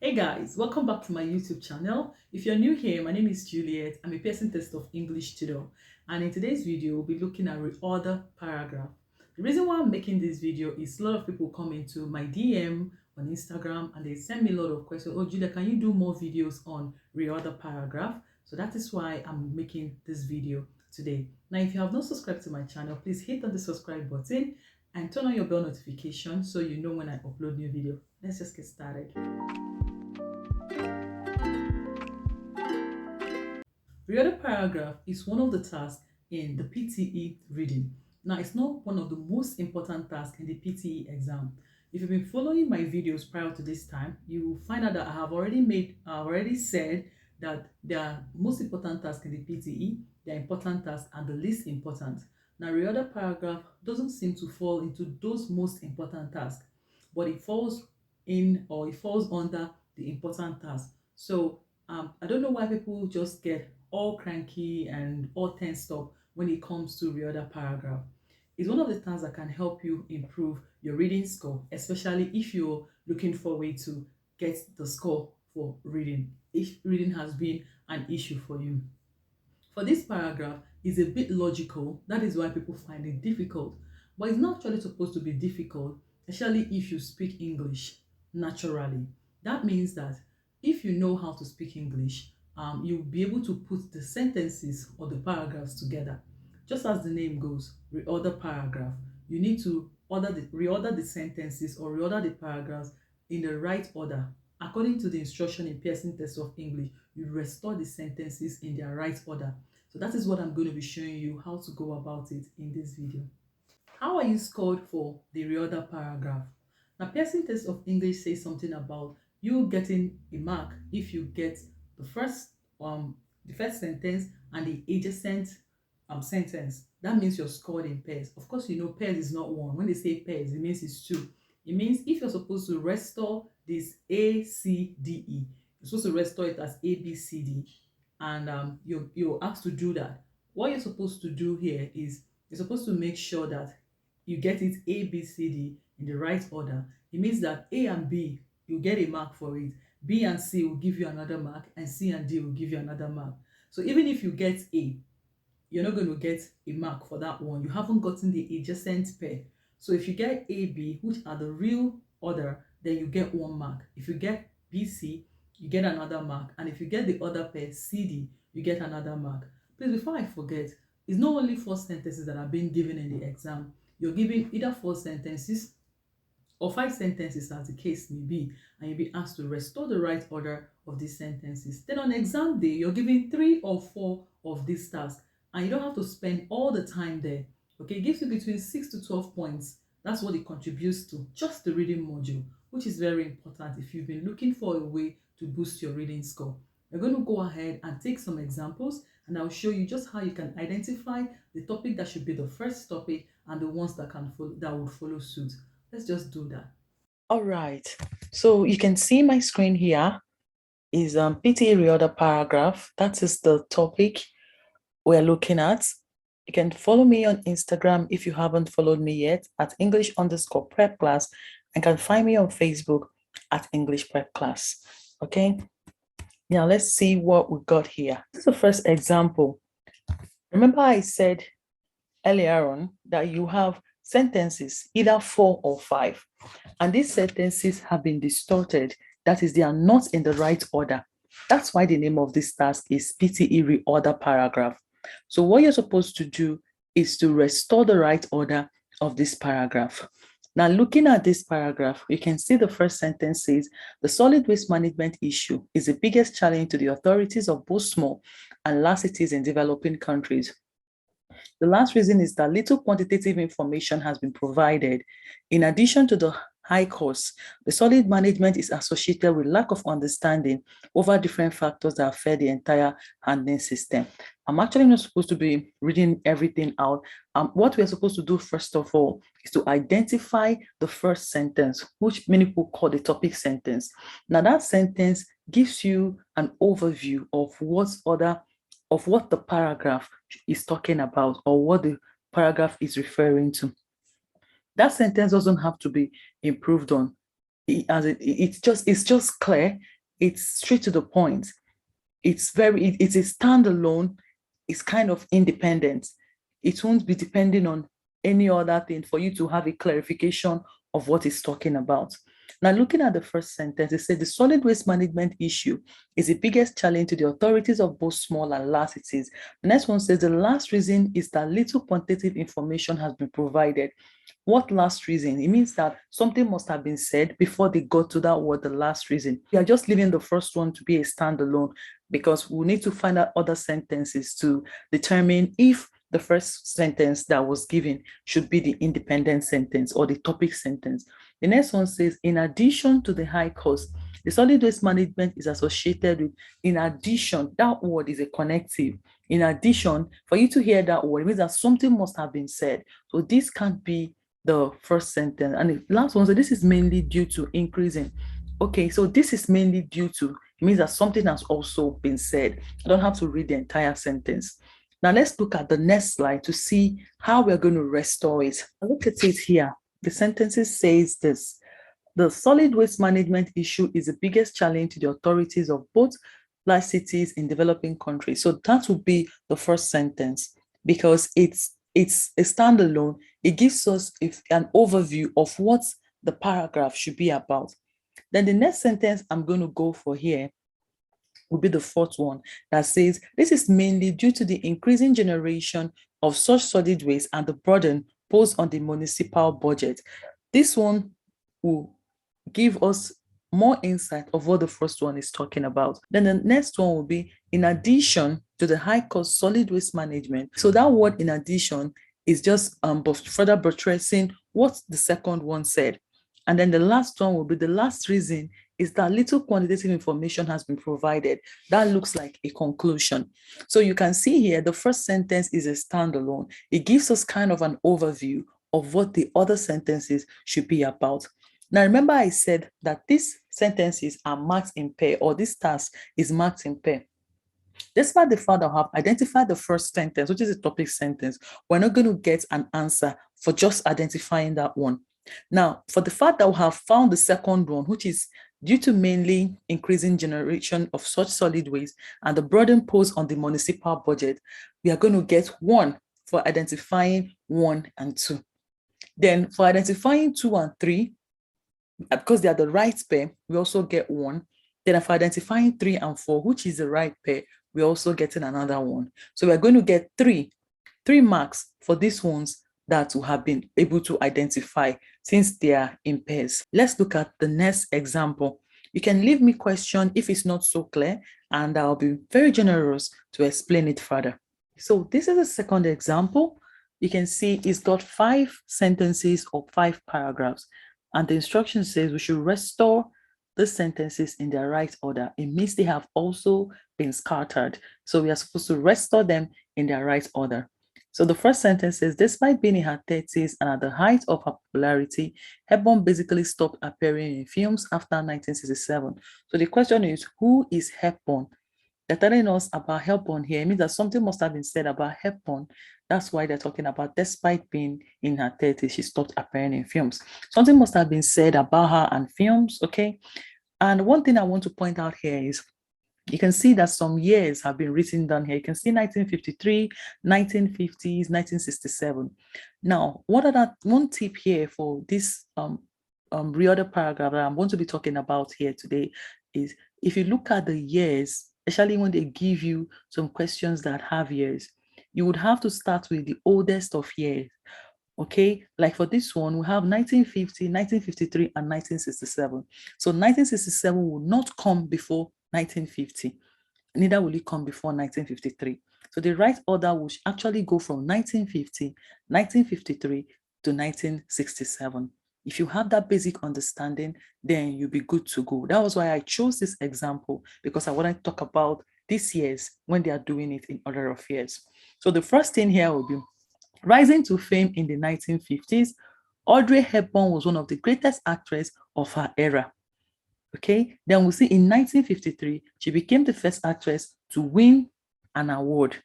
Hey guys, welcome back to my YouTube channel. If you're new here, my name is Juliet. I'm a Pearson test of English tutor, and in today's video we'll be looking at reorder paragraph. The reason why I'm making this video is a lot of people come into my DM on Instagram and they send me a lot of questions. Oh Julia, can you do more videos on reorder paragraph? So that is why I'm making this video today. Now if you have not subscribed to my channel, please hit on the subscribe button and turn on your bell notification so you know when I upload new video. Let's just get started. Reorder paragraph is one of the tasks in the PTE reading. Now, it's not one of the most important tasks in the PTE exam. If you've been following my videos prior to this time, you will find out that I've already said that there are most important tasks in the PTE, the important tasks, and the least important. Now, reorder paragraph doesn't seem to fall into those most important tasks, but it falls under the important tasks. So I don't know why people just get all cranky and all tensed up when it comes to reorder paragraph. It's one of the things that can help you improve your reading score, especially if you're looking for a way to get the score for reading, if reading has been an issue for you. For this paragraph, it's a bit logical. That is why people find it difficult. But it's not actually supposed to be difficult, especially if you speak English naturally. That means that if you know how to speak English, you'll be able to put the sentences or the paragraphs together. Just as the name goes, reorder paragraph. You need to reorder the sentences or reorder the paragraphs in the right order. According to the instruction in Pearson Test of English, you restore the sentences in their right order. So that is what I'm going to be showing you how to go about it in this video. How are you scored for the reorder paragraph? Now, Pearson Test of English says something about you getting a mark if you get the first sentence and the adjacent sentence. That means you're scored in pairs. Of course, you know pairs is not one. When they say pairs, it means it's two. It means if you're supposed to restore this A, C, D, E, you're supposed to restore it as A, B, C, D, and you're asked to do that. What you're supposed to do here is you're supposed to make sure that you get it A, B, C, D in the right order. It means that A and B, you get a mark for it. B and C will give you another mark, and C and D will give you another mark. So even if you get A, you're not going to get a mark for that one. You haven't gotten the adjacent pair. So if you get A, B, which are the real order, then you get 1 mark. If you get B, C, you get another mark. And if you get the other pair, C, D, you get another mark. Please, before I forget, it's not only 4 sentences that are being given in the exam. You're given either 4 sentences or 5 sentences as the case may be, and you'll be asked to restore the right order of these sentences. Then on exam day, you're given 3 or 4 of these tasks, and you don't have to spend all the time there. Okay, it gives you between 6 to 12 points. That's what it contributes to, just the reading module, which is very important if you've been looking for a way to boost your reading score. We're going to go ahead and take some examples, and I'll show you just how you can identify the topic that should be the first topic and the ones that would follow suit. Let's just do that. All right, so you can see my screen here is PTE reorder paragraph. That is the topic we're looking at. You can follow me on Instagram if you haven't followed me yet at English_prep class, and can find me on Facebook at English Prep Class. Okay, now let's see what we got here. This is the first example. Remember I said earlier on that you have sentences, either 4 or 5, and these sentences have been distorted. That is, they are not in the right order. That's why the name of this task is PTE reorder paragraph. So what you're supposed to do is to restore the right order of this paragraph. Now, looking at this paragraph, you can see the first sentence says, the solid waste management issue is the biggest challenge to the authorities of both small and large cities in developing countries. The last reason is that little quantitative information has been provided. In addition to the high costs, the solid management is associated with lack of understanding over different factors that affect the entire handling system. I'm actually not supposed to be reading everything out. What we're supposed to do first of all is to identify the first sentence, which many people call the topic sentence. Now that sentence gives you an overview of what the paragraph is talking about, or what the paragraph is referring to. That sentence doesn't have to be improved on. it's just clear. It's straight to the point. It's a standalone. It's kind of independent. It won't be depending on any other thing for you to have a clarification of what it's talking about. Now, looking at the first sentence, it said the solid waste management issue is the biggest challenge to the authorities of both small and large cities. The next one says the last reason is that little quantitative information has been provided. What last reason? It means that something must have been said before they got to that word, the last reason. We are just leaving the first one to be a standalone because we need to find out other sentences to determine if the first sentence that was given should be the independent sentence or the topic sentence. The next one says, in addition to the high cost, the solid waste management is associated with, in addition, that word is a connective. In addition, for you to hear that word, it means that something must have been said. So this can't be the first sentence. And the last one, so this is mainly due to increasing. Okay, so this is mainly due to, it means that something has also been said. I don't have to read the entire sentence. Now let's look at the next slide to see how we're going to restore it. Look at it here. The sentences says this. The solid waste management issue is the biggest challenge to the authorities of both large cities in developing countries. So that would be the first sentence because it's a standalone. It gives us an overview of what the paragraph should be about. Then the next sentence I'm going to go for here will be the fourth one that says, this is mainly due to the increasing generation of such solid waste and the burden posed on the municipal budget. This one will give us more insight of what the first one is talking about. Then the next one will be, in addition to the high cost solid waste management. So that word in addition is just further buttressing what the second one said. And then the last one will be, the last reason is that little quantitative information has been provided. That looks like a conclusion. So you can see here, the first sentence is a standalone. It gives us kind of an overview of what the other sentences should be about. Now, remember I said that these sentences are marked in pair, or this task is marked in pair. Despite the fact that I have identified the first sentence, which is a topic sentence, we're not going to get an answer for just identifying that one. Now, for the fact that we have found the second one, which is due to mainly increasing generation of such solid waste and the burden posed on the municipal budget, we are going to get 1 for identifying 1 and 2. Then for identifying 2 and 3, because they are the right pair, we also get 1. Then for identifying 3 and 4, which is the right pair, we're also getting another 1. So we're going to get 3 marks for these ones that we have been able to identify since they are in pairs. Let's look at the next example. You can leave me question if it's not so clear, and I'll be very generous to explain it further. So this is a second example. You can see it's got 5 sentences or 5 paragraphs, and the instruction says we should restore the sentences in their right order. It means they have also been scattered. So we are supposed to restore them in their right order. So the first sentence says, despite being in her 30s and at the height of her popularity, Hepburn basically stopped appearing in films after 1967. So the question is, who is Hepburn? They're telling us about Hepburn here. It means that something must have been said about Hepburn. That's why they're talking about, despite being in her 30s, she stopped appearing in films. Something must have been said about her and films, okay? And one thing I want to point out here is, you can see that some years have been written down here. You can see 1953, 1950s, 1967. Now, one tip here for this reorder paragraph that I'm going to be talking about here today is, if you look at the years, especially when they give you some questions that have years, you would have to start with the oldest of years. Okay, like for this one, we have 1950, 1953, and 1967. So 1967 will not come before 1950, neither will it come before 1953. So the right order will actually go from 1950, 1953 to 1967. If you have that basic understanding, then you'll be good to go. That was why I chose this example, because I want to talk about these years when they are doing it in order of years. So the first thing here will be, rising to fame in the 1950s, Audrey Hepburn was one of the greatest actresses of her era. Okay, then we'll see in 1953, she became the first actress to win an award.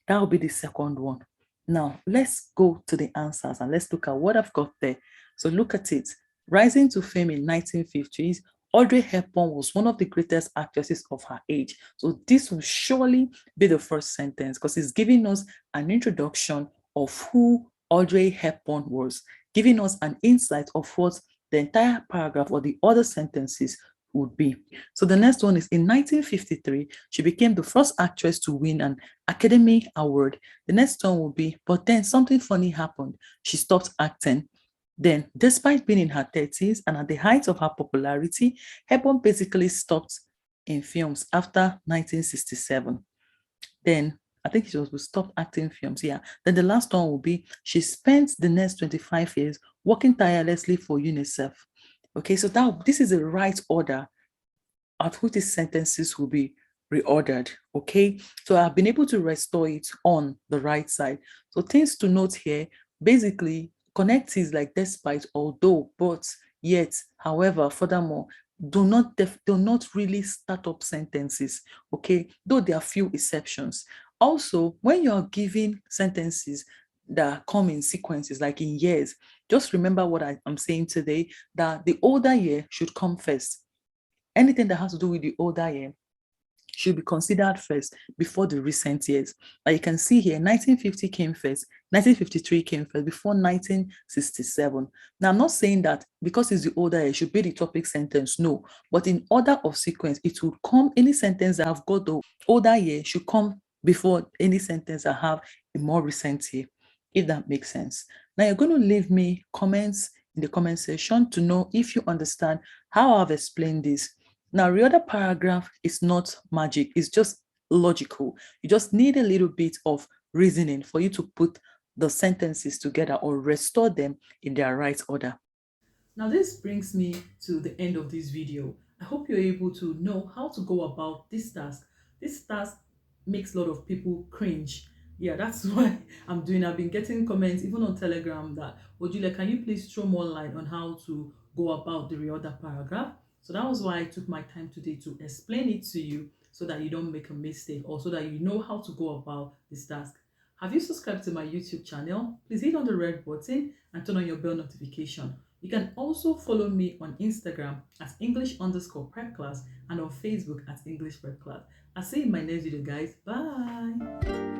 That will be the second one. Now, let's go to the answers and let's look at what I've got there. So look at it. Rising to fame in 1950s, Audrey Hepburn was one of the greatest actresses of her age. So this will surely be the first sentence because it's giving us an introduction of who Audrey Hepburn was, giving us an insight of what the entire paragraph or the other sentences would be. So the next one is in 1953, she became the first actress to win an Academy Award. The next one will be, but then something funny happened. She stopped acting. Then, despite being in her 30s and at the height of her popularity, Hepburn basically stopped in films after 1967. Then, I think she was stopped acting films. Yeah. Then the last one will be she spent the next 25 years working tirelessly for UNICEF. Okay, so that this is the right order at which these sentences will be reordered. Okay, so I've been able to restore it on the right side. So things to note here, basically, connect is like despite, although, but, yet, however, furthermore, do not really start up sentences. Okay, though there are few exceptions. Also, when you're giving sentences that come in sequences, like in years, just remember what I'm saying today, that the older year should come first. Anything that has to do with the older year should be considered first before the recent years. Like you can see here, 1950 came first, 1953 came first before 1967. Now, I'm not saying that because it's the older year, it should be the topic sentence, no. But in order of sequence, it would come, any sentence that have got the older year should come before any sentence that have a more recent year, if that makes sense. Now, you're going to leave me comments in the comment section to know if you understand how I've explained this. Now, reorder paragraph is not magic, it's just logical. You just need a little bit of reasoning for you to put the sentences together or restore them in their right order. Now, this brings me to the end of this video. I hope you're able to know how to go about this task. This task makes a lot of people cringe. Yeah, that's why I'm doing. I've been getting comments even on Telegram that, oh, Julia, can you please throw more light on how to go about the reorder paragraph? So that was why I took my time today to explain it to you so that you don't make a mistake or so that you know how to go about this task. Have you subscribed to my YouTube channel? Please hit on the red button and turn on your bell notification. You can also follow me on Instagram at English_prep class and on Facebook at English prep class. I'll see you in my next video, guys. Bye.